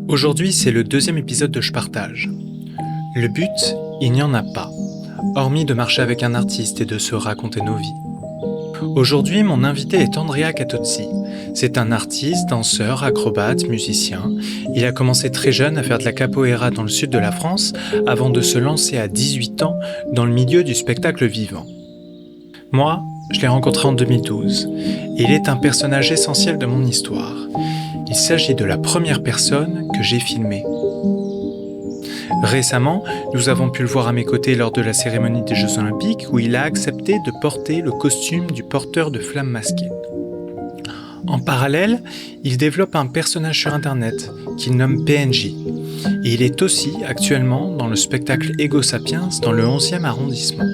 Aujourd'hui, c'est le deuxième épisode de Je partage. Le but, il n'y en a pas, hormis de marcher avec un artiste et de se raconter nos vies. Aujourd'hui, mon invité est Andrea Catozzi. C'est un artiste, danseur, acrobate, musicien. Il a commencé très jeune à faire de la capoeira dans le sud de la France avant de se lancer à 18 ans dans le milieu du spectacle vivant. Moi, je l'ai rencontré en 2012. Il est un personnage essentiel de mon histoire. Il s'agit de la première personne que j'ai filmée. Récemment, nous avons pu le voir à mes côtés lors de la cérémonie des Jeux Olympiques où il a accepté de porter le costume du porteur de flammes masqué. En parallèle, il développe un personnage sur internet qu'il nomme PNJ. Et il est aussi actuellement dans le spectacle Ego Sapiens dans le 11e arrondissement.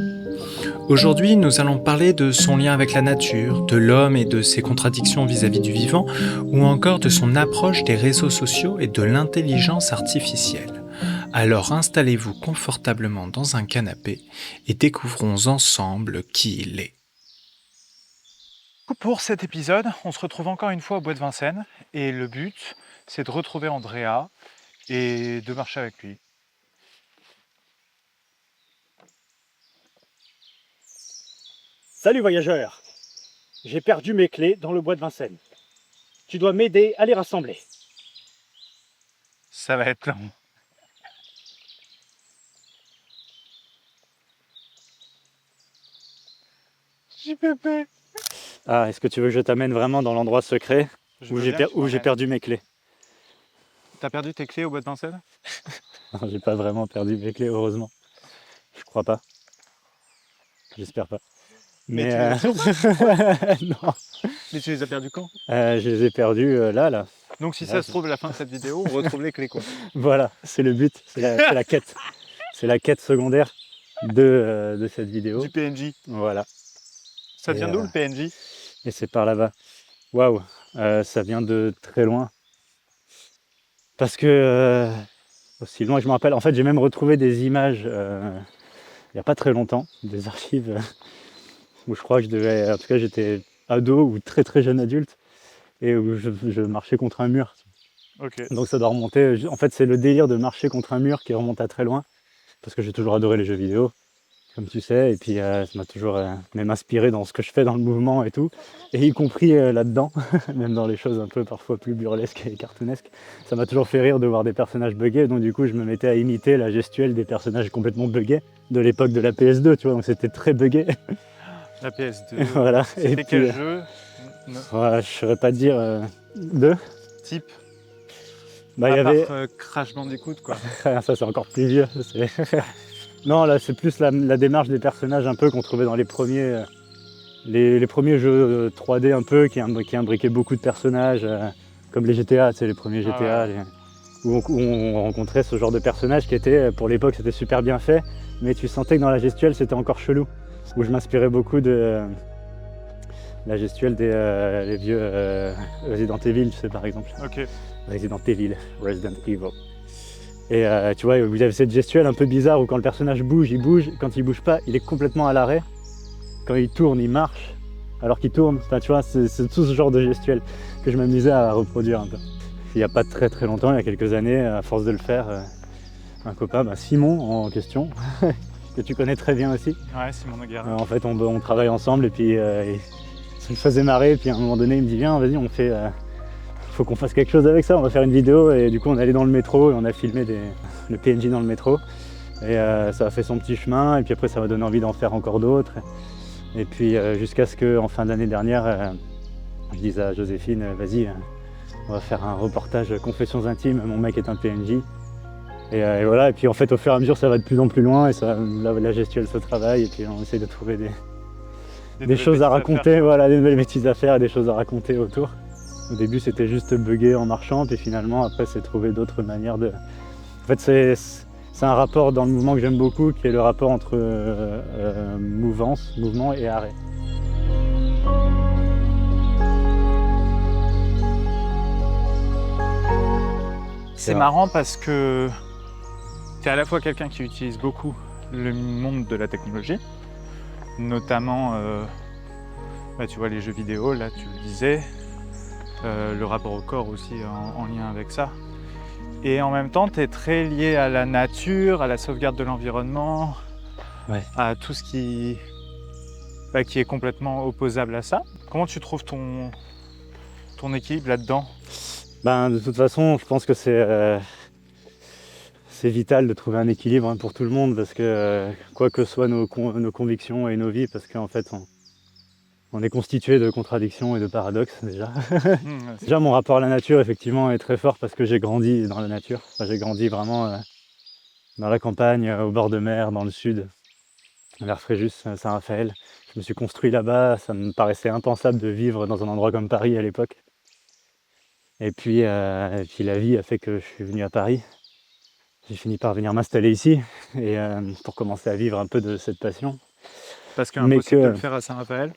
Aujourd'hui, nous allons parler de son lien avec la nature, de l'homme et de ses contradictions vis-à-vis du vivant, ou encore de son approche des réseaux sociaux et de l'intelligence artificielle. Alors installez-vous confortablement dans un canapé et découvrons ensemble qui il est. Pour cet épisode, on se retrouve encore une fois au Bois de Vincennes et le but, c'est de retrouver Andrea et de marcher avec lui. Salut voyageur, j'ai perdu mes clés dans le bois de Vincennes. Tu dois m'aider à les rassembler. Ça va être long. JPP. Ah, est-ce que tu veux que je t'amène vraiment dans l'endroit secret où j'ai perdu mes clés? T'as perdu tes clés au Bois de Vincennes? Non, j'ai pas vraiment perdu mes clés, heureusement. Je crois pas. J'espère pas. Mais non. Mais tu les as perdus quand? Je les ai perdus là. Donc si Là, ça se trouve, à la fin de cette vidéo, on retrouve les clés quoi. Voilà, c'est le but, c'est la quête. C'est la quête secondaire de cette vidéo. Du PNJ. Voilà. Ça vient d'où le PNJ? Et c'est par là-bas. Waouh, ça vient de très loin. Parce que aussi loin que je me rappelle, en fait j'ai même retrouvé des images il n'y a pas très longtemps, des archives où je crois que je devais, en tout cas j'étais ado ou très très jeune adulte et où je marchais contre un mur. Ok. Donc ça doit remonter, en fait c'est le délire de marcher contre un mur qui remonte à très loin parce que j'ai toujours adoré les jeux vidéo, comme tu sais, et puis ça m'a toujours même inspiré dans ce que je fais dans le mouvement et tout, et y compris là-dedans, même dans les choses un peu parfois plus burlesques et cartoonesques. Ça m'a toujours fait rire de voir des personnages buggés, donc du coup je me mettais à imiter la gestuelle des personnages complètement buggés de l'époque de la PS2, tu vois, donc c'était très buggé. La PS2. Voilà. C'était quel jeu? Voilà, je ne saurais pas dire deux. Type? Bah, il y avait Crash Bandicoot quoi. ça c'est encore plus vieux. Non, là c'est plus la démarche des personnages un peu qu'on trouvait dans les premiers les premiers jeux 3D un peu qui imbriquaient beaucoup de personnages comme les GTA, tu sais, les premiers GTA, où on rencontrait ce genre de personnages qui étaient, pour l'époque c'était super bien fait, mais tu sentais que dans la gestuelle c'était encore chelou, où je m'inspirais beaucoup de la gestuelle des les vieux Resident Evil, tu sais, par exemple. Ok. Resident Evil. Et tu vois, vous avez cette gestuelle un peu bizarre où quand le personnage bouge, il bouge. Quand il bouge pas, il est complètement à l'arrêt. Quand il tourne, il marche. Alors qu'il tourne, enfin, tu vois, c'est tout ce genre de gestuelle que je m'amusais à reproduire un peu. Il n'y a pas très très longtemps, il y a quelques années, à force de le faire, un copain, Simon en question, que tu connais très bien aussi. Ouais, Simon Noguera. En fait, on travaille ensemble et puis ça me faisait marrer. Et puis à un moment donné, il me dit viens, vas-y, on fait. Faut qu'on fasse quelque chose avec ça, on va faire une vidéo. Et du coup on est allé dans le métro et on a filmé le PNJ dans le métro, et ça a fait son petit chemin, et puis après ça m'a donné envie d'en faire encore d'autres, et puis jusqu'à ce qu'en fin d'année dernière je dise à Joséphine vas-y, on va faire un reportage confessions intimes, mon mec est un PNJ, et voilà. Et puis en fait au fur et à mesure ça va de plus en plus loin, et ça, la gestuelle se travaille, et puis on essaie de trouver des choses à raconter, voilà, des nouvelles bêtises à faire et des choses à raconter autour. Au début c'était juste bugger en marchant, puis finalement après c'est trouver d'autres manières de... En fait c'est un rapport dans le mouvement que j'aime beaucoup, qui est le rapport entre mouvement et arrêt. C'est marrant parce que tu es à la fois quelqu'un qui utilise beaucoup le monde de la technologie, notamment tu vois, les jeux vidéo, là tu le disais, le rapport au corps aussi en lien avec ça. Et en même temps, tu es très lié à la nature, à la sauvegarde de l'environnement, à tout ce qui est complètement opposable à ça. Comment tu trouves ton équilibre là-dedans? De toute façon, je pense que c'est vital de trouver un équilibre pour tout le monde, parce que quoi que soient nos convictions et nos vies, parce qu'en fait, on est constitué de contradictions et de paradoxes déjà. Déjà, mon rapport à la nature, effectivement, est très fort parce que j'ai grandi dans la nature. Enfin, j'ai grandi vraiment dans la campagne, au bord de mer, dans le sud, vers Fréjus, Saint-Raphaël. Je me suis construit là-bas, ça me paraissait impensable de vivre dans un endroit comme Paris à l'époque. Et puis la vie a fait que je suis venu à Paris. J'ai fini par venir m'installer ici et pour commencer à vivre un peu de cette passion. Parce qu'impossible de le faire à Saint-Raphaël?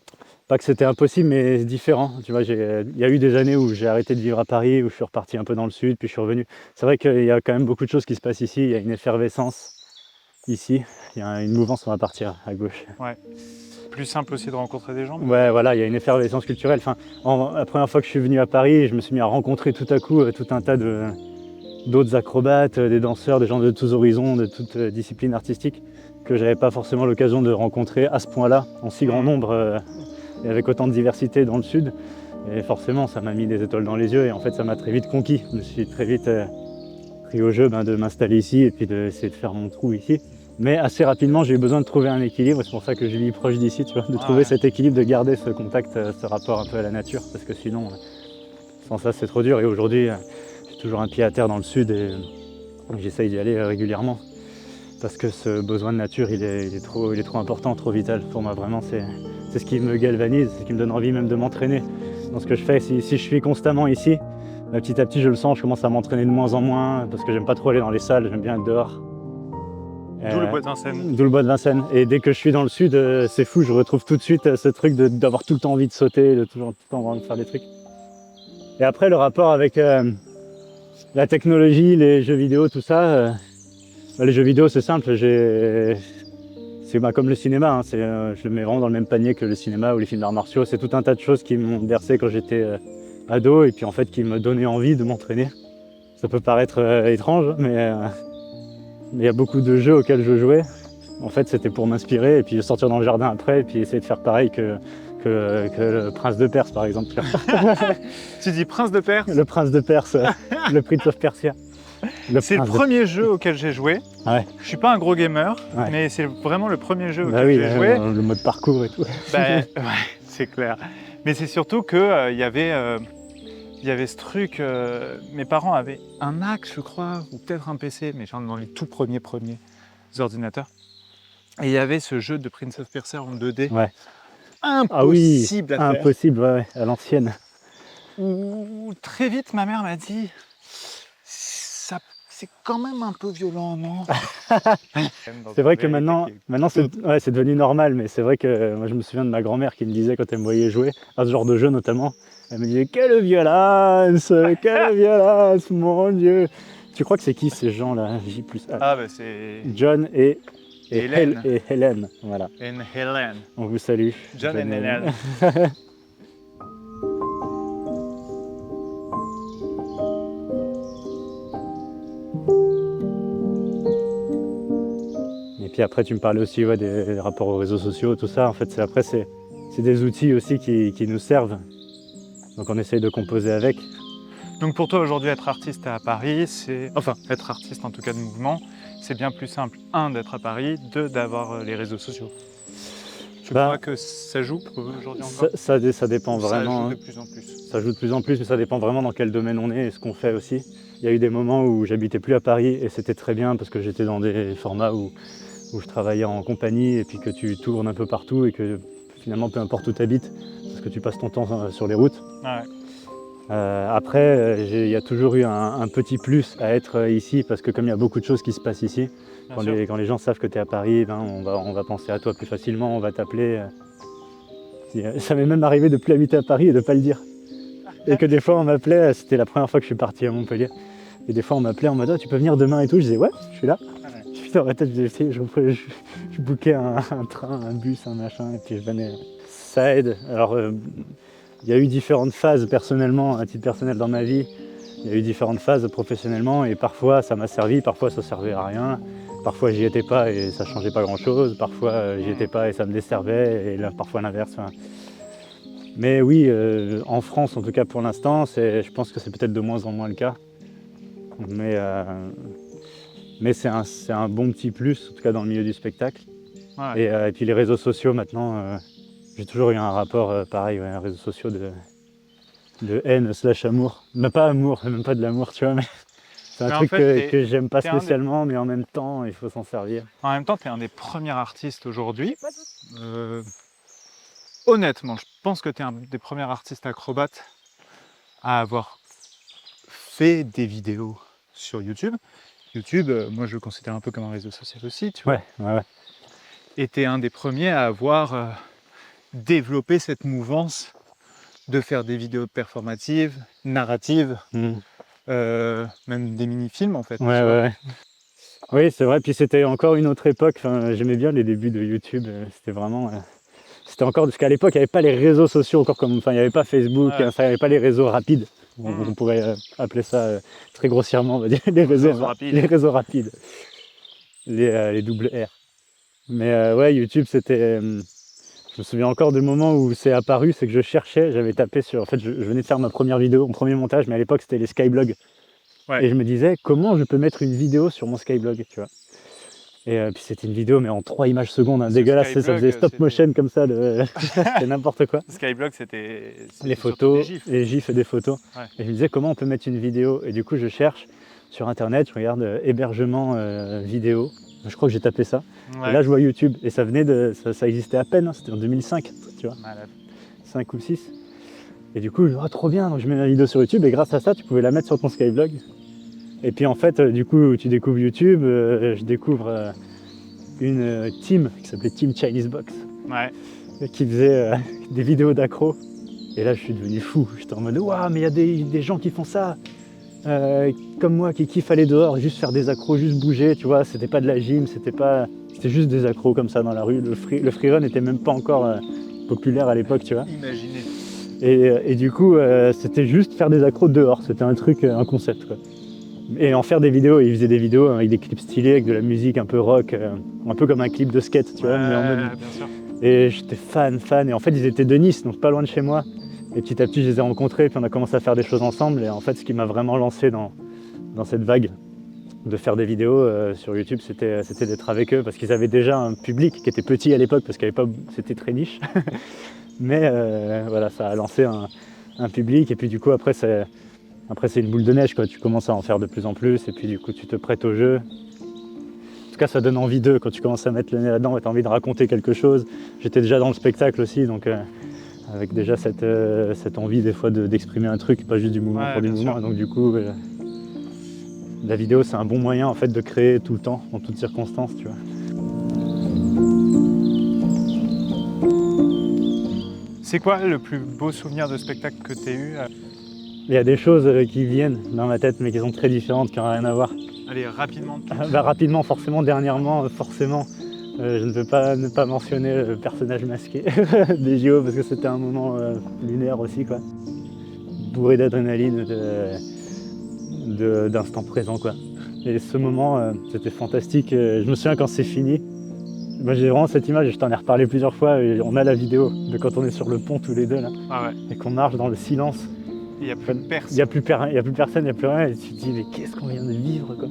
Pas que c'était impossible, mais différent. Tu vois, il y a eu des années où j'ai arrêté de vivre à Paris, où je suis reparti un peu dans le sud, puis je suis revenu. C'est vrai qu'il y a quand même beaucoup de choses qui se passent ici. Il y a une effervescence ici. Il y a une mouvance, on va partir à gauche. Ouais. Plus simple aussi de rencontrer des gens. Ouais, voilà, il y a une effervescence culturelle. Enfin, la première fois que je suis venu à Paris, je me suis mis à rencontrer tout à coup tout un tas d'autres acrobates, des danseurs, des gens de tous horizons, de toutes disciplines artistiques, que j'avais pas forcément l'occasion de rencontrer à ce point-là, en si grand nombre. Et avec autant de diversité dans le sud, et forcément ça m'a mis des étoiles dans les yeux, et en fait ça m'a très vite conquis. Je me suis très vite pris au jeu de m'installer ici et puis d'essayer de faire mon trou ici. Mais assez rapidement j'ai eu besoin de trouver un équilibre, c'est pour ça que je vis proche d'ici, tu vois, de trouver cet équilibre, de garder ce contact, ce rapport un peu à la nature, parce que sinon sans ça c'est trop dur. Et aujourd'hui j'ai toujours un pied à terre dans le sud et j'essaye d'y aller régulièrement, parce que ce besoin de nature il est trop important, trop vital pour moi. Vraiment c'est ce qui me galvanise, c'est ce qui me donne envie même de m'entraîner dans ce que je fais. Si je suis constamment ici, petit à petit je le sens, je commence à m'entraîner de moins en moins, parce que j'aime pas trop aller dans les salles, j'aime bien être dehors. D'où le bois de Vincennes. D'où le bois de Vincennes. Et dès que je suis dans le sud, c'est fou, je retrouve tout de suite ce truc d'avoir tout le temps envie de sauter, de toujours tout le temps envie de faire des trucs. Et après le rapport avec la technologie, les jeux vidéo, tout ça, les jeux vidéo c'est simple, c'est comme le cinéma, je le mets vraiment dans le même panier que le cinéma ou les films d'arts martiaux. C'est tout un tas de choses qui m'ont bercé quand j'étais ado et puis en fait qui me donnaient envie de m'entraîner. Ça peut paraître étrange, mais il y a beaucoup de jeux auxquels je jouais. En fait c'était pour m'inspirer et puis sortir dans le jardin après et puis essayer de faire pareil que le prince de Perse par exemple. Tu dis prince de Perse? Le prince de Perse, le Prince of Persia. C'est le premier jeu auquel j'ai joué. Ouais. Je suis pas un gros gamer, mais c'est vraiment le premier jeu auquel j'ai joué. Le mode parcours et tout. Ouais, c'est clair. Mais c'est surtout que il y avait ce truc. Mes parents avaient un Mac, je crois, ou peut-être un PC, mais genre dans les tout premiers ordinateurs. Et il y avait ce jeu de Prince of Persia en 2D. Ouais. Impossible à faire. Impossible, ouais, à l'ancienne. Où très vite, ma mère m'a dit, c'est quand même un peu violent, non? C'est vrai que maintenant c'est devenu normal, mais c'est vrai que moi je me souviens de ma grand-mère qui me disait quand elle me voyait jouer à ce genre de jeu notamment, elle me disait quelle violence, mon Dieu. Tu crois que c'est qui ces gens-là? J+A. Ah bah c'est John et Hélène. Et Hélène, voilà. Et Hélène. On vous salue. John et Hélène. Et puis après, tu me parlais aussi des rapports aux réseaux sociaux, tout ça. En fait, c'est des outils aussi qui nous servent. Donc on essaye de composer avec. Donc pour toi, aujourd'hui, être artiste à Paris, être artiste en tout cas de mouvement, c'est bien plus simple, d'être à Paris, d'avoir les réseaux sociaux. Tu crois que ça joue aujourd'hui encore? Ça dépend vraiment. Ça joue de plus en plus. Ça joue de plus en plus, mais ça dépend vraiment dans quel domaine on est et ce qu'on fait aussi. Il y a eu des moments où j'habitais plus à Paris et c'était très bien parce que j'étais dans des formats où je travaillais en compagnie et puis que tu tournes un peu partout et que finalement peu importe où tu habites, parce que tu passes ton temps sur les routes. Ah ouais. Après, il y a toujours eu un petit plus à être ici parce que comme il y a beaucoup de choses qui se passent ici, quand les gens savent que tu es à Paris, on va penser à toi plus facilement, on va t'appeler. Ça m'est même arrivé de ne plus habiter à Paris et de ne pas le dire. Et que des fois on m'appelait, c'était la première fois que je suis parti à Montpellier, et des fois on m'appelait en mode tu peux venir demain et tout, je disais ouais, je suis là. Puis dans ma tête je bookais un train, un bus, un machin, et puis je venais. Ça aide. Alors il y a eu différentes phases personnellement, à titre personnel dans ma vie, Il y a eu différentes phases professionnellement et parfois ça m'a servi, parfois ça servait à rien. Parfois j'y étais pas et ça changeait pas grand chose, parfois j'y étais pas et ça me desservait et là parfois l'inverse. Enfin. Mais oui, en France en tout cas pour l'instant, je pense que c'est peut-être de moins en moins le cas. Mais c'est un bon petit plus, en tout cas dans le milieu du spectacle. Ouais. Et puis les réseaux sociaux maintenant, j'ai toujours eu un rapport pareil, ouais, réseaux sociaux de haine / amour. Mais pas amour, même pas de l'amour, tu vois, mais c'est un truc en fait, que j'aime pas spécialement, mais en même temps, il faut s'en servir. En même temps, tu es un des premiers artistes aujourd'hui. Honnêtement, je pense que tu es un des premiers artistes acrobates à avoir fait des vidéos sur YouTube. YouTube, moi je le considère un peu comme un réseau social aussi, tu vois. Ouais. Et tu es un des premiers à avoir développé cette mouvance de faire des vidéos performatives, narratives, même des mini-films en fait. Ouais. Oui, c'est vrai, puis c'était encore une autre époque, enfin, j'aimais bien les débuts de YouTube, c'était vraiment... C'était encore, parce qu'à l'époque, il n'y avait pas les réseaux sociaux encore comme... Enfin, il n'y avait pas Facebook, il n'y avait pas les réseaux rapides. On pourrait appeler ça très grossièrement, on va dire, les réseaux rapides. Les double R. Mais ouais, YouTube, c'était... je me souviens encore du moment où c'est apparu, c'est que je cherchais, j'avais tapé sur... En fait, je venais de faire ma première vidéo, mon premier montage, mais à l'époque, c'était les skyblogs. Ouais. Et je me disais, comment je peux mettre une vidéo sur mon Skyblog, tu vois. Et puis c'était une vidéo, mais en 3 images secondes, hein, dégueulasse, Skyblog, ça faisait stop motion comme ça, c'était n'importe quoi. Skyblog, c'était les photos, les gifs et des photos. Ouais. Et je me disais, comment on peut mettre une vidéo. Et du coup, je cherche sur Internet, je regarde hébergement vidéo. Je crois que j'ai tapé ça. Ouais. Et là, je vois YouTube. Et ça venait de... Ça existait à peine, hein, c'était en 2005, tu vois. Malade. 5 ou 6. Et du coup, trop bien, donc je mets ma vidéo sur YouTube et grâce à ça, tu pouvais la mettre sur ton Skyblog. Et puis en fait, du coup, tu découvres YouTube, je découvre une team qui s'appelait Team Chinese Box, qui faisait des vidéos d'accro. Et là, je suis devenu fou. J'étais en mode, waouh, mais il y a des gens qui font ça, comme moi, qui kiffent aller dehors, juste faire des accros, juste bouger, tu vois. C'était pas de la gym, c'était juste des accros comme ça dans la rue. Le freerun n'était même pas encore populaire à l'époque, tu vois. Imaginez. Et du coup, c'était juste faire des accros dehors. C'était un truc, un concept, quoi. Et en faire des vidéos, il faisait des vidéos avec des clips stylés, avec de la musique un peu rock, un peu comme un clip de skate, tu vois. Mais en mode... bien sûr. Et j'étais fan. Et en fait, ils étaient de Nice, donc pas loin de chez moi. Et petit à petit, je les ai rencontrés, puis on a commencé à faire des choses ensemble. Et en fait, ce qui m'a vraiment lancé dans cette vague de faire des vidéos sur YouTube, c'était d'être avec eux, parce qu'ils avaient déjà un public qui était petit à l'époque, parce c'était très niche. Mais voilà, ça a lancé un public, et puis du coup, après, c'est une boule de neige, quoi. Tu commences à en faire de plus en plus, et puis du coup, tu te prêtes au jeu. En tout cas, ça donne envie d'eux quand tu commences à mettre le nez là-dedans et tu as envie de raconter quelque chose. J'étais déjà dans le spectacle aussi, donc avec déjà cette envie des fois d'exprimer un truc, pas juste du mouvement pour du mouvement. Donc du coup, la vidéo, c'est un bon moyen en fait de créer tout le temps, en toutes circonstances, tu vois. C'est quoi le plus beau souvenir de spectacle que tu as eu? Il y a des choses qui viennent dans ma tête, mais qui sont très différentes, qui n'ont rien à voir. Allez, rapidement. Rapidement, forcément, dernièrement, forcément. Je ne peux pas ne pas mentionner le personnage masqué des JO, parce que c'était un moment lunaire aussi, quoi. Bourré d'adrénaline, d'instant présent, quoi. Et ce moment, c'était fantastique. Je me souviens quand c'est fini. Moi, j'ai vraiment cette image, et je t'en ai reparlé plusieurs fois. Et on a la vidéo de quand on est sur le pont tous les deux, là, et qu'on marche dans le silence. Il n'y a plus personne. Il n'y a plus personne, il n'y a plus rien. Et tu te dis, mais qu'est-ce qu'on vient de vivre, quoi.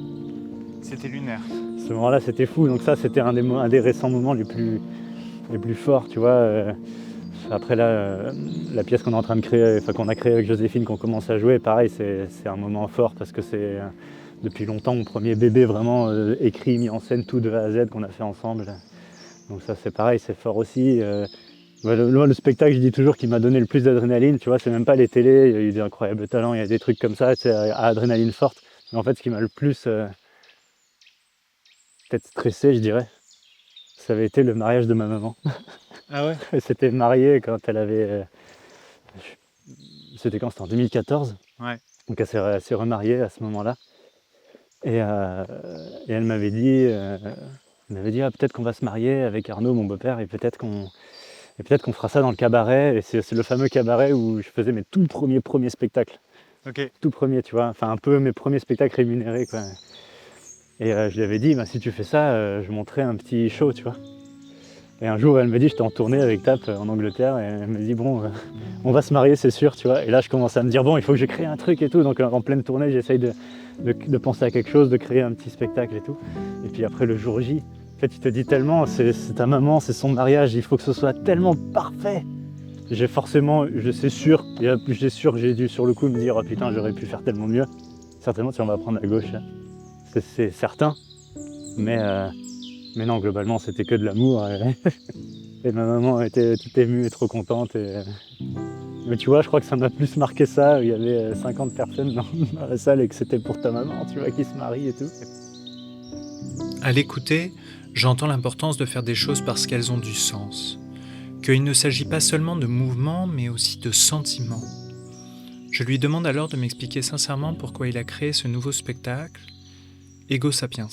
C'était lunaire. Ce moment-là, c'était fou. Donc ça, c'était un des récents moments les plus forts, tu vois. Après là, la pièce qu'on est en train de créer, qu'on a créée avec Joséphine, qu'on commence à jouer, pareil, c'est un moment fort parce que c'est depuis longtemps mon premier bébé vraiment écrit, mis en scène, tout de A à Z qu'on a fait ensemble. Donc ça, c'est pareil, c'est fort aussi. Le spectacle, je dis toujours, qui m'a donné le plus d'adrénaline, tu vois, c'est même pas les télés, il y a eu des incroyables talents, il y a des trucs comme ça, à adrénaline forte. Mais en fait, ce qui m'a le plus peut-être stressé, je dirais, ça avait été le mariage de ma maman. Ah ouais? Elle s'était mariée quand elle avait... C'était quand? C'était en 2014. Ouais. Donc elle s'est remariée à ce moment-là. Et elle m'avait dit, ah, peut-être qu'on va se marier avec Arnaud, mon beau-père, et peut-être qu'on fera ça dans le cabaret. Et c'est le fameux cabaret où je faisais mes tout premiers spectacles. Ok. Tout premier, tu vois, enfin un peu mes premiers spectacles rémunérés, quoi. Et je lui avais dit, si tu fais ça, je monterai un petit show, tu vois. Et un jour, elle me dit, j'étais en tournée avec TAP en Angleterre, et elle me dit, bon, on va se marier, c'est sûr, tu vois. Et là, je commence à me dire, bon, il faut que je crée un truc et tout. Donc en pleine tournée, j'essaye de penser à quelque chose, de créer un petit spectacle et tout. Et puis après, le jour J, en fait, il te dit tellement, c'est ta maman, c'est son mariage, il faut que ce soit tellement parfait. J'ai forcément, c'est sûr, j'ai dû sur le coup me dire, oh putain, j'aurais pu faire tellement mieux. Certainement, si on va prendre à gauche, c'est certain. Mais non, globalement, c'était que de l'amour. Et ma maman était toute émue et trop contente. Mais tu vois, je crois que ça m'a plus marqué ça. Il y avait 50 personnes dans la salle et que c'était pour ta maman, tu vois, qui se marie et tout. À l'écouter, j'entends l'importance de faire des choses parce qu'elles ont du sens. Qu'il ne s'agit pas seulement de mouvements, mais aussi de sentiments. Je lui demande alors de m'expliquer sincèrement pourquoi il a créé ce nouveau spectacle, Ego Sapiens.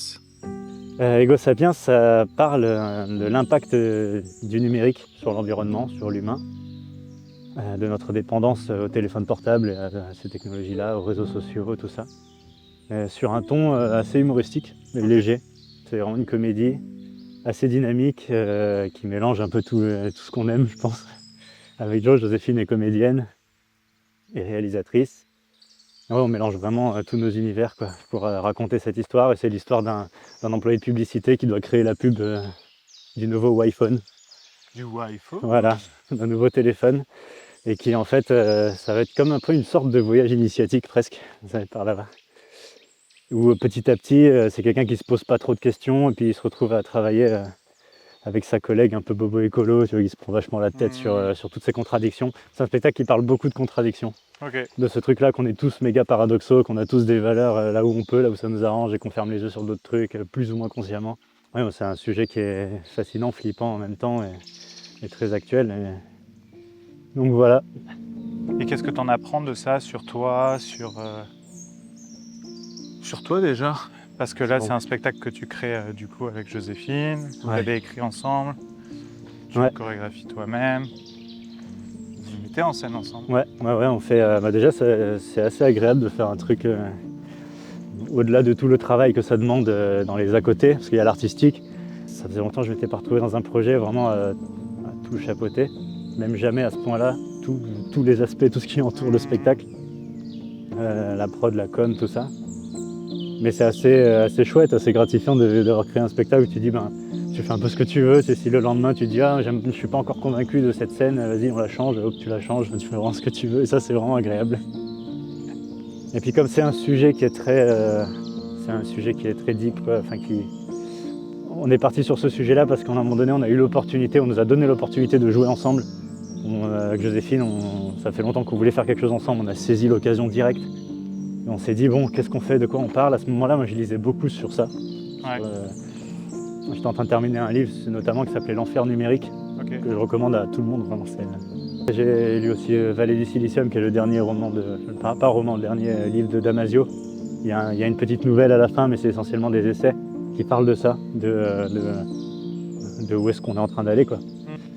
Ego Sapiens, ça parle de l'impact du numérique sur l'environnement, sur l'humain, de notre dépendance au téléphone portable et à ces technologies-là, aux réseaux sociaux, tout ça. Sur un ton assez humoristique, mais léger. C'est vraiment une comédie assez dynamique qui mélange un peu tout ce qu'on aime, je pense. Avec Joséphine est comédienne et réalisatrice. Ouais, on mélange vraiment tous nos univers, quoi, pour raconter cette histoire. Et c'est l'histoire d'un employé de publicité qui doit créer la pub du nouveau iPhone. Du iPhone. Voilà, d'un nouveau téléphone. Et qui en fait, ça va être comme un peu une sorte de voyage initiatique presque, ça va être par là-bas. Où petit à petit, c'est quelqu'un qui se pose pas trop de questions et puis il se retrouve à travailler avec sa collègue un peu bobo écolo, tu vois, qui se prend vachement la tête sur toutes ces contradictions. C'est un spectacle qui parle beaucoup de contradictions. Ok. De ce truc-là qu'on est tous méga paradoxaux, qu'on a tous des valeurs là où on peut, là où ça nous arrange et qu'on ferme les yeux sur d'autres trucs, plus ou moins consciemment. Ouais, c'est un sujet qui est fascinant, flippant en même temps et très actuel. Donc voilà. Et qu'est-ce que tu en apprends de ça sur toi, sur toi déjà? Parce que là, Bon. c'est un spectacle que tu crées du coup avec Joséphine, vous Ouais. l'avez écrit ensemble, tu Ouais. le chorégraphies toi-même, vous mettez en scène ensemble. Ouais, on fait. Déjà, c'est assez agréable de faire un truc au-delà de tout le travail que ça demande dans les à côté, parce qu'il y a l'artistique. Ça faisait longtemps que je m'étais pas retrouvé dans un projet vraiment à tout chapeauter, même jamais à ce point-là, tous les aspects, tout ce qui entoure le spectacle, la prod, la com, tout ça. Mais c'est assez chouette, assez gratifiant de recréer un spectacle où tu dis, tu fais un peu ce que tu veux. C'est si le lendemain tu dis, je suis pas encore convaincu de cette scène, vas-y, on la change, hop, tu la changes, tu fais vraiment ce que tu veux. Et ça, c'est vraiment agréable. Et puis comme c'est un sujet qui est très deep, quoi, on est parti sur ce sujet-là parce qu'à un moment donné, on nous a donné l'opportunité de jouer ensemble. Avec Joséphine, ça fait longtemps qu'on voulait faire quelque chose ensemble, on a saisi l'occasion directe. Et on s'est dit, bon, qu'est-ce qu'on fait, de quoi on parle? À ce moment-là, moi, je lisais beaucoup sur ça. Ouais. J'étais en train de terminer un livre, notamment qui s'appelait L'Enfer numérique, que je recommande à tout le monde, vraiment. J'ai lu aussi Vallée du Silicium, qui est le dernier le dernier livre de Damasio. Il y a une petite nouvelle à la fin, mais c'est essentiellement des essais qui parlent de ça, de où est-ce qu'on est en train d'aller, quoi.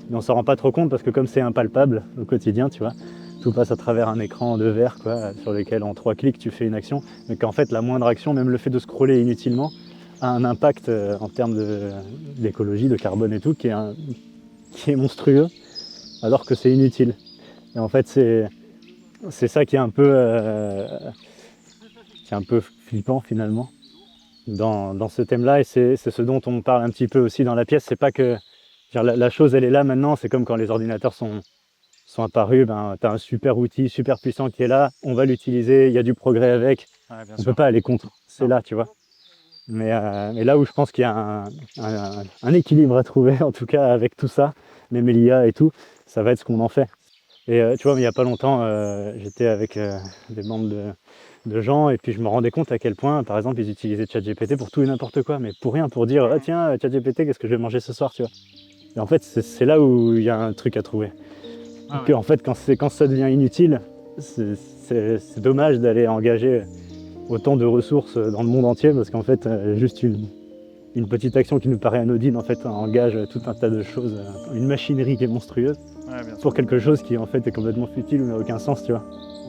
Mais on s'en rend pas trop compte parce que comme c'est impalpable au quotidien, tu vois, tout passe à travers un écran de verre, quoi, sur lequel en 3 clics tu fais une action, mais qu'en fait la moindre action, même le fait de scroller inutilement, a un impact en termes d'écologie, de carbone et tout, qui est monstrueux, alors que c'est inutile. Et en fait c'est ça qui est un peu flippant finalement dans ce thème-là, et c'est ce dont on parle un petit peu aussi dans la pièce. C'est pas que la chose elle est là maintenant, c'est comme quand les ordinateurs sont apparus, tu as un super outil, super puissant qui est là, on va l'utiliser, il y a du progrès avec, on ne peut pas aller contre, c'est là, tu vois. Mais là où je pense qu'il y a un équilibre à trouver, en tout cas avec tout ça, même l'IA et tout, ça va être ce qu'on en fait. Et tu vois, il n'y a pas longtemps, j'étais avec des membres de gens, et puis je me rendais compte à quel point, par exemple, ils utilisaient ChatGPT pour tout et n'importe quoi, mais pour rien, pour dire, tiens, ChatGPT, qu'est-ce que je vais manger ce soir, tu vois. Et en fait, c'est là où il y a un truc à trouver. Et en fait, quand ça devient inutile, c'est dommage d'aller engager autant de ressources dans le monde entier, parce qu'en fait, juste une petite action qui nous paraît anodine, en fait, engage tout un tas de choses, une machinerie qui est monstrueuse, pour quelque chose qui en fait est complètement futile ou n'a aucun sens, tu vois.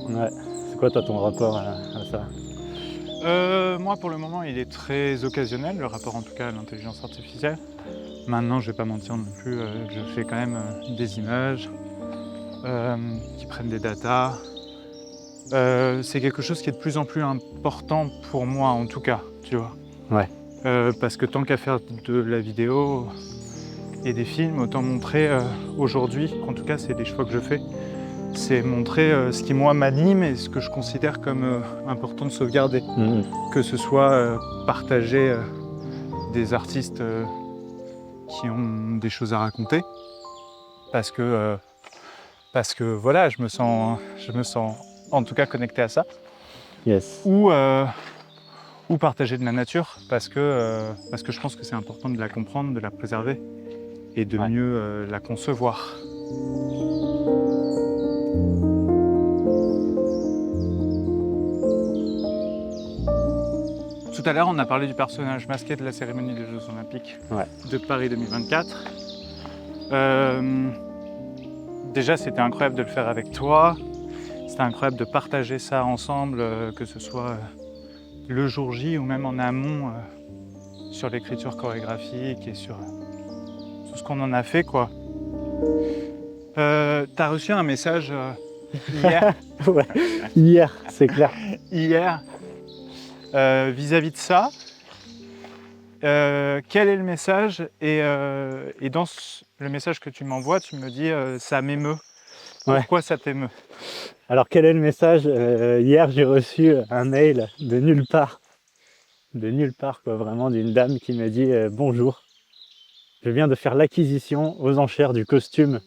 Ouais, C'est quoi toi ton rapport à ça? Moi, pour le moment, il est très occasionnel, le rapport en tout cas à l'intelligence artificielle. Maintenant, je vais pas mentir non plus, je fais quand même des images qui prennent des datas. C'est quelque chose qui est de plus en plus important pour moi, en tout cas, tu vois. Ouais. Parce que tant qu'à faire de la vidéo et des films, autant montrer aujourd'hui, en tout cas, c'est des choix que je fais, c'est montrer ce qui, moi, m'anime et ce que je considère comme important de sauvegarder. Mmh. Que ce soit partager des artistes qui ont des choses à raconter, parce que voilà, je me sens en tout cas connecté à ça, Yes. ou partager de la nature, parce que je pense que c'est important de la comprendre, de la préserver et de Ouais. mieux la concevoir. Tout à l'heure, on a parlé du personnage masqué de la cérémonie des Jeux Olympiques de Paris 2024. Déjà, c'était incroyable de le faire avec toi. C'était incroyable de partager ça ensemble, que ce soit le jour J ou même en amont sur l'écriture chorégraphique et sur tout ce qu'on en a fait, quoi. T'as reçu un message hier, Ouais. Hier, c'est clair. vis-à-vis de ça. Quel est le message? Et dans le message que tu m'envoies, tu me dis ça m'émeut. Ouais. Pourquoi ça t'émeut? Alors quel est le message? Hier j'ai reçu un mail de nulle part quoi, vraiment d'une dame qui me dit bonjour, je viens de faire l'acquisition aux enchères du costume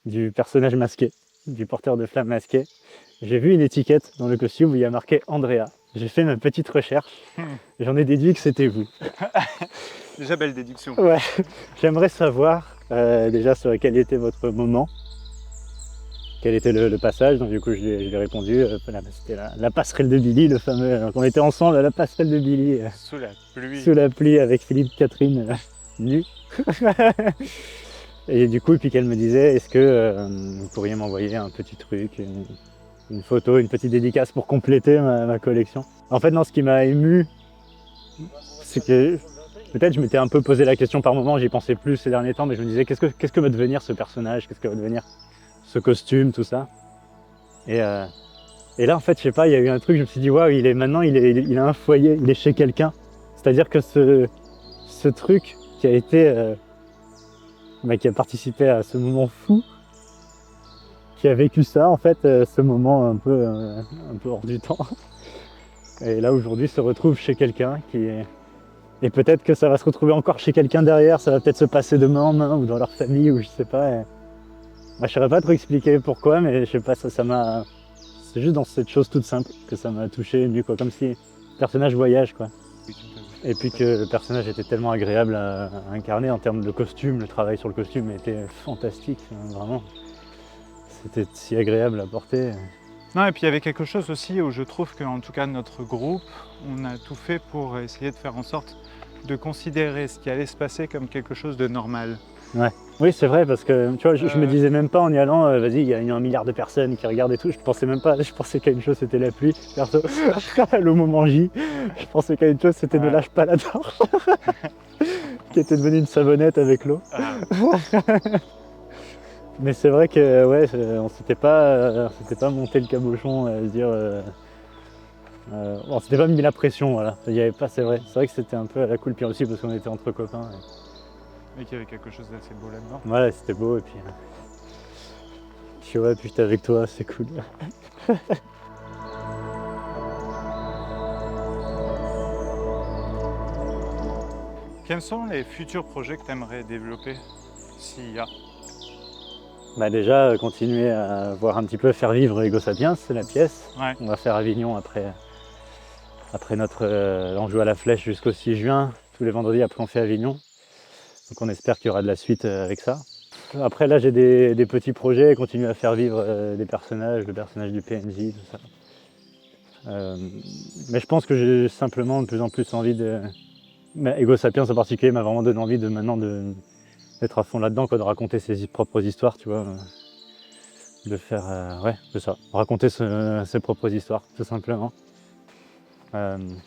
du personnage masqué, du porteur de flamme masqué. J'ai vu une étiquette dans le costume où il y a marqué Andrea. J'ai fait ma petite recherche, j'en ai déduit que c'était vous. Déjà belle déduction. Ouais, j'aimerais savoir déjà sur quel était votre moment, quel était le passage. Donc du coup je lui ai répondu, c'était la passerelle de Billy, le fameux, on était ensemble à la passerelle de Billy, Sous la pluie. sous la pluie avec Philippe Catherine nus. Et du coup, et puis qu'elle me disait, est-ce que vous pourriez m'envoyer un petit truc, une photo, une petite dédicace pour compléter ma collection. En fait non, ce qui m'a ému, c'est que peut-être je m'étais un peu posé la question par moment, j'y pensais plus ces derniers temps, mais je me disais qu'est-ce que va devenir ce personnage, qu'est-ce que va devenir ce costume, tout ça. Et là en fait, je sais pas, il y a eu un truc, je me suis dit waouh, il a un foyer, il est chez quelqu'un. C'est-à-dire que ce truc qui a été qui a participé à ce moment fou, qui a vécu ça en fait, ce moment un peu hors du temps. Et là aujourd'hui se retrouve chez quelqu'un et peut-être que ça va se retrouver encore chez quelqu'un derrière, ça va peut-être se passer de main en main ou dans leur famille ou je sais pas. Je saurais pas trop expliquer pourquoi, mais je sais pas, ça m'a. C'est juste dans cette chose toute simple que ça m'a touché, ému quoi, comme si le personnage voyage quoi. Et puis que le personnage était tellement agréable à incarner en termes de costume, le travail sur le costume était fantastique, vraiment. C'était si agréable à porter. Non, et puis il y avait quelque chose aussi où je trouve qu'en tout cas notre groupe, on a tout fait pour essayer de faire en sorte de considérer ce qui allait se passer comme quelque chose de normal. Ouais. Oui, c'est vrai, parce que tu vois, je me disais même pas en y allant, vas-y, il y a 1 milliard de personnes qui regardent et tout, je pensais même pas, je pensais qu'à une chose c'était la pluie, perso, le moment J, je pensais qu'à une chose c'était ne lâche pas la torche, qui était devenue une savonnette avec l'eau. Mais c'est vrai que, ouais, on s'était pas monté le cabochon à se dire, on s'était pas mis la pression, voilà, il y avait pas, c'est vrai que c'était un peu à la cool, puis aussi parce qu'on était entre copains. Et qu'il y avait quelque chose d'assez beau là-dedans. Ouais, c'était beau et puis ouais, puis j'étais avec toi, c'est cool. Quels sont les futurs projets que tu aimerais développer, s'il y a? Bah déjà, continuer à voir un petit peu faire vivre Ego Sapiens, c'est la pièce. Ouais. On va faire Avignon après notre on joue à la Flèche jusqu'au 6 juin. Tous les vendredis après on fait Avignon. Donc on espère qu'il y aura de la suite avec ça. Après là j'ai des petits projets, continuer à faire vivre des personnages, le personnage du PNJ, tout ça. Mais je pense que j'ai simplement de plus en plus envie de... Mais Ego Sapiens en particulier m'a vraiment donné envie d'être à fond là-dedans, de raconter ses propres histoires, tu vois. faire, ouais, c'est ça, raconter ses propres histoires, tout simplement.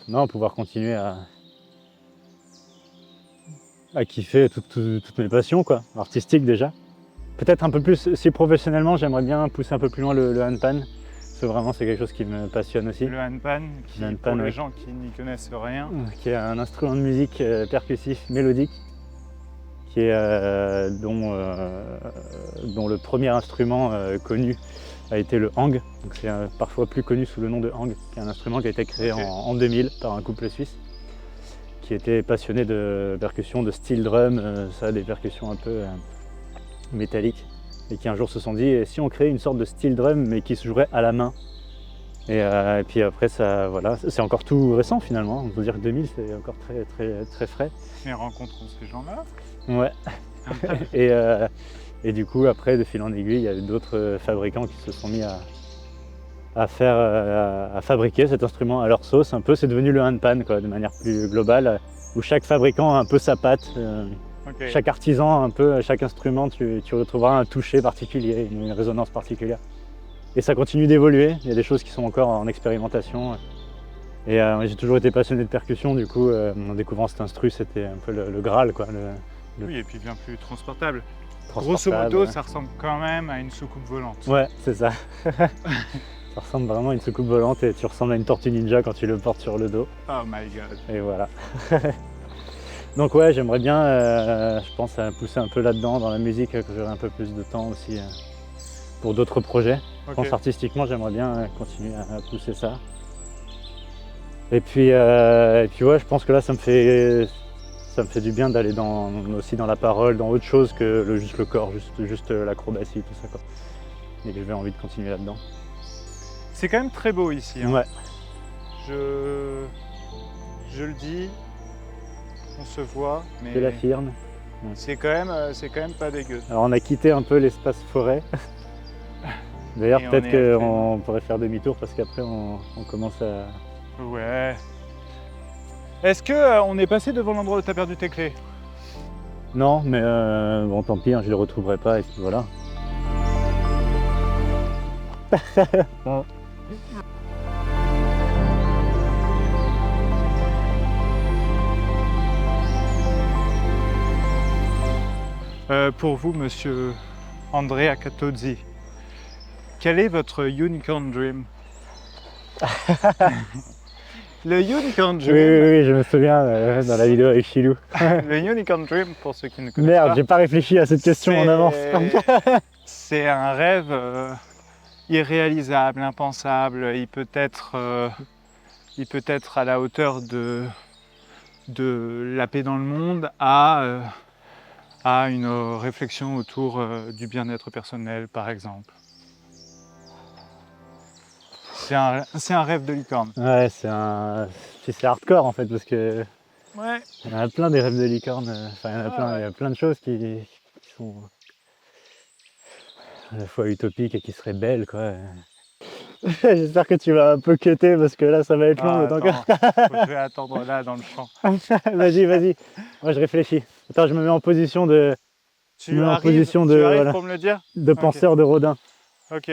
Non, pouvoir continuer à kiffer toutes mes passions, quoi, artistiques déjà. Peut-être un peu plus, si professionnellement, j'aimerais bien pousser un peu plus loin le handpan. C'est quelque chose qui me passionne aussi. Le handpan, pour les gens qui n'y connaissent rien. Qui est un instrument de musique percussif, mélodique, qui est, dont le premier instrument connu a été le hang. Donc c'est parfois plus connu sous le nom de hang, qui est un instrument qui a été créé en 2000 par un couple suisse qui était passionné de percussion, de steel drum, ça, des percussions un peu métalliques, et qui un jour se sont dit, et si on créait une sorte de steel drum mais qui se jouerait à la main. Et puis après, ça, voilà, c'est encore tout récent finalement. On peut dire que 2000, c'est encore très, très, très frais. Et rencontrons ces gens-là. Ouais. et du coup, après, de fil en aiguille, il y a eu d'autres fabricants qui se sont mis à fabriquer cet instrument à leur sauce. Un peu, c'est devenu le handpan, quoi, de manière plus globale, où chaque fabricant a un peu sa patte. Chaque artisan, un peu, chaque instrument, tu retrouveras un toucher particulier, une résonance particulière. Et ça continue d'évoluer, il y a des choses qui sont encore en expérimentation. Et j'ai toujours été passionné de percussion, du coup, en découvrant cet instru, c'était un peu le Graal, quoi. Oui, et puis bien plus transportable. Grosso modo, ça ressemble quand même à une soucoupe volante. Ouais, c'est ça. Ça ressemble vraiment à une soucoupe volante et tu ressembles à une tortue ninja quand tu le portes sur le dos. Oh my god. Et voilà. Donc ouais, j'aimerais bien, je pense, à pousser un peu là-dedans, dans la musique, que j'aurai un peu plus de temps aussi pour d'autres projets. Je pense artistiquement, j'aimerais bien continuer à pousser ça. Et puis ouais, je pense que là, ça me fait du bien d'aller aussi dans la parole, dans autre chose que juste le corps, juste l'acrobatie, tout ça, quoi. Et j'ai envie de continuer là-dedans. C'est quand même très beau ici. Hein. Ouais. Je le dis, on se voit, mais je l'affirme. C'est quand même pas dégueu. Alors on a quitté un peu l'espace forêt. D'ailleurs, peut-être qu'on pourrait faire demi-tour parce qu'après on commence à... Ouais. Est-ce qu'on est passé devant l'endroit où tu as perdu tes clés? Non, mais bon, tant pis, hein, je les retrouverai pas et puis voilà. Pour vous, monsieur Andrea Catozzi, quel est votre unicorn dream? Le unicorn dream. Oui, je me souviens dans la vidéo avec Chilou. Le unicorn dream, pour ceux qui ne connaissent pas. Merde, j'ai pas réfléchi à cette question en avance. C'est un rêve irréalisable, impensable. Il peut être à la hauteur de la paix dans le monde, à une réflexion autour du bien-être personnel, par exemple. C'est un rêve de licorne. Ouais, c'est hardcore en fait, parce que ouais. Il y en a plein des rêves de licorne. Enfin, il y en a plein. Ouais. Il y a plein de choses qui sont à la fois utopiques et qui seraient belles, quoi. J'espère que tu vas un peu cutter parce que là, ça va être long. Je vais attendre là dans le champ. Vas-y. Moi, je réfléchis. Attends, je me mets en position de. Tu arrives pour me le dire? De penseur de Rodin. Ok.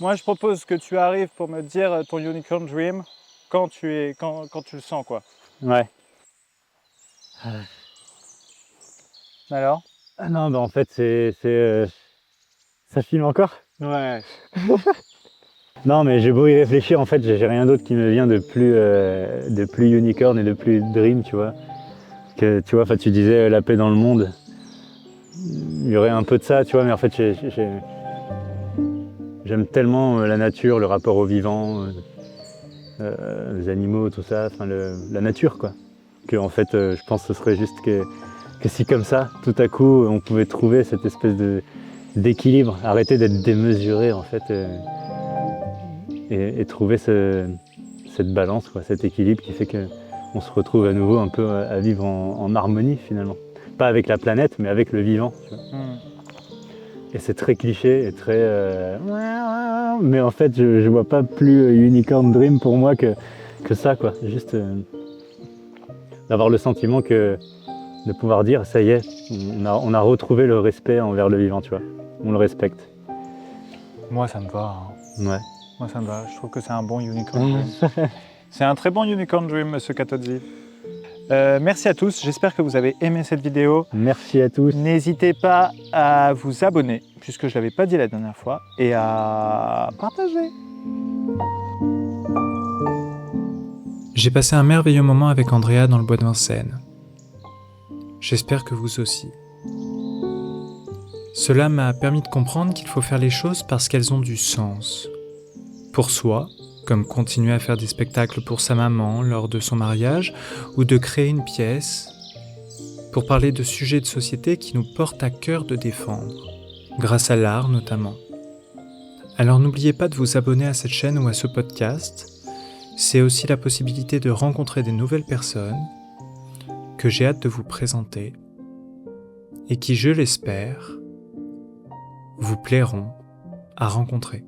Moi, je propose que tu arrives pour me dire ton unicorn dream quand tu le sens, quoi. Ouais. Alors? Non, en fait, ça filme encore? Ouais. Non, mais j'ai beau y réfléchir, en fait, j'ai rien d'autre qui me vient de plus unicorn et de plus dream, tu vois. Que, tu vois, tu disais la paix dans le monde. Il y aurait un peu de ça, tu vois, mais en fait, j'aime tellement la nature, le rapport au vivant, les animaux, tout ça, la nature, quoi. Que, en fait, je pense que ce serait juste que si comme ça, tout à coup, on pouvait trouver cette espèce d'équilibre, arrêter d'être démesuré, en fait, et trouver cette balance, quoi, cet équilibre qui fait qu'on se retrouve à nouveau un peu à vivre en harmonie, finalement. Pas avec la planète, mais avec le vivant, tu vois. Et c'est très cliché et très... Mais en fait, je vois pas plus unicorn dream pour moi que ça, quoi. Juste d'avoir le sentiment que de pouvoir dire ça y est, on a retrouvé le respect envers le vivant, tu vois. On le respecte. Moi, ça me va. Ouais. Moi, ça me va. Je trouve que c'est un bon unicorn dream. C'est un très bon unicorn dream, monsieur Katodzi. Merci à tous. J'espère que vous avez aimé cette vidéo. Merci à tous. N'hésitez pas à vous abonner, puisque je ne l'avais pas dit la dernière fois, et à partager. J'ai passé un merveilleux moment avec Andrea dans le bois de Vincennes. J'espère que vous aussi. Cela m'a permis de comprendre qu'il faut faire les choses parce qu'elles ont du sens. Pour soi, comme continuer à faire des spectacles pour sa maman lors de son mariage, ou de créer une pièce, pour parler de sujets de société qui nous portent à cœur de défendre, grâce à l'art notamment. Alors n'oubliez pas de vous abonner à cette chaîne ou à ce podcast. C'est aussi la possibilité de rencontrer des nouvelles personnes que j'ai hâte de vous présenter et qui, je l'espère, vous plairont à rencontrer.